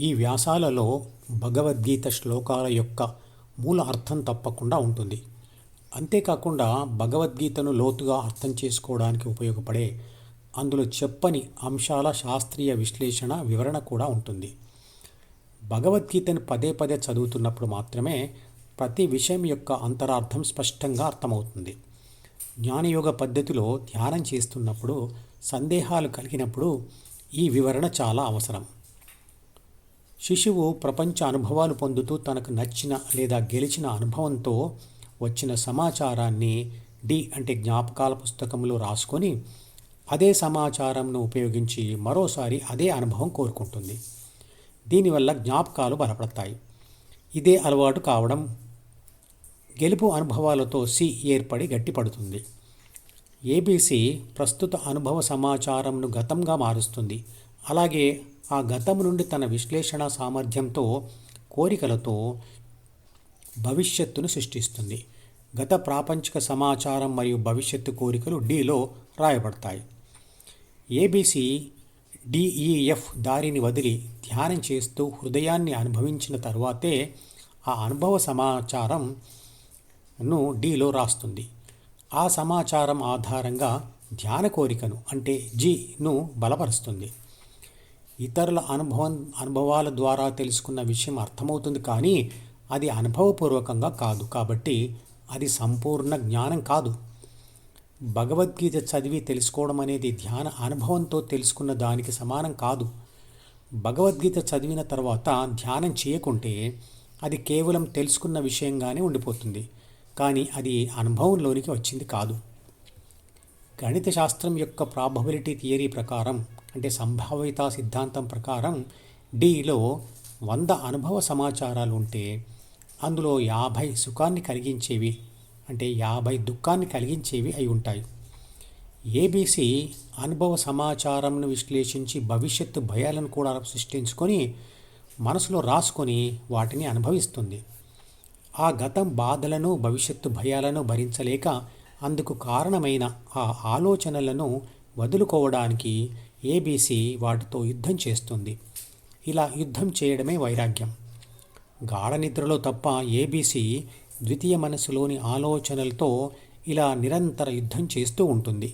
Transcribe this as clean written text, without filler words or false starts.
ఈ వ్యాసాలలో భగవద్గీత శ్లోకాల యొక్క మూల అర్థం తప్పకుండా ఉంటుంది. అంతేకాకుండా భగవద్గీతను లోతుగా అర్థం చేసుకోవడానికి ఉపయోగపడే అందులో చెప్పని అంశాల శాస్త్రీయ విశ్లేషణ వివరణ కూడా ఉంటుంది. భగవద్గీతను పదే పదే చదువుతున్నప్పుడు మాత్రమే ప్రతి విషయం యొక్క అంతరార్థం స్పష్టంగా అర్థమవుతుంది. జ్ఞానయోగ పద్ధతిలో ధ్యానం చేస్తున్నప్పుడు సందేహాలు కలిగినప్పుడు ఈ వివరణ చాలా అవసరం. శిశువు ప్రపంచ అనుభవాలు పొందుతూ తనకు నచ్చిన లేదా గెలిచిన అనుభవంతో వచ్చిన సమాచారాన్ని అంటే జ్ఞాపకాల పుస్తకంలో రాసుకొని అదే సమాచారంను ఉపయోగించి మరోసారి అదే అనుభవం కోరుకుంటుంది. దీనివల్ల జ్ఞాపకాలు బలపడతాయి. ఇదే అలవాటు కావడం గెలుపు అనుభవాలతో ఏర్పడి గట్టిపడుతుంది. ఏబీసీ ప్రస్తుత అనుభవ సమాచారంను గతంగా మారుస్తుంది. అలాగే ఆ గతం నుండి తన విశ్లేషణ సామర్థ్యంతో కోరికలతో భవిష్యత్తును సృష్టిస్తుంది. గత ప్రాపంచిక సమాచారం మరియు భవిష్యత్తు కోరికలు డీలో రాయబడతాయి. ఏబీసీ డిఈఎఫ్ దారిని వదిలి ధ్యానం చేస్తూ హృదయాన్ని అనుభవించిన తర్వాతే ఆ అనుభవ సమాచారంను డీలో రాస్తుంది. ఆ సమాచారం ఆధారంగా ధ్యాన కోరికను అంటే జీను బలపరుస్తుంది. ఇతరుల అనుభవాల ద్వారా తెలుసుకున్న విషయం అర్థమవుతుంది, కానీ అది అనుభవపూర్వకంగా కాదు. కాబట్టి అది సంపూర్ణ జ్ఞానం కాదు. భగవద్గీత చదివి తెలుసుకోవడం అనేది ధ్యాన అనుభవంతో తెలుసుకున్న దానికి సమానం కాదు. భగవద్గీత చదివిన తర్వాత ధ్యానం చేయకుంటే అది కేవలం తెలుసుకున్న విషయంగానే ఉండిపోతుంది, కానీ అది అనుభవంలోనికి వచ్చింది కాదు. గణిత శాస్త్రం యొక్క ప్రాబబిలిటీ థియరీ ప్రకారం అంటే సంభావ్యతా సిద్ధాంతం ప్రకారం డీలో 100 అనుభవ సమాచారాలు ఉంటే అందులో 50 సుఖాన్ని కలిగించేవి అంటే 50 దుఃఖాన్ని కలిగించేవి అయి ఉంటాయి. ఏబీసీ అనుభవ సమాచారంను విశ్లేషించి భవిష్యత్తు భయాలను కూడా సృష్టించుకొని మనసులో రాసుకొని వాటిని అనుభవిస్తుంది. ఆ గతం బాధలను భవిష్యత్తు భయాలను భరించలేక అందుకు కారణమైన ఆ ఆలోచనలను వదులుకోవడానికి ఏబీసీ వాటితో యుద్ధం చేస్తుంది. ఇలా యుద్ధం చేయడమే వైరాగ్యం. గాఢ నిద్రలో తప్ప ఏబీసీ ద్వితీయ మనసులోని ఆలోచనలతో ఇలా నిరంతర యుద్ధం చేస్తూ ఉంటుంది.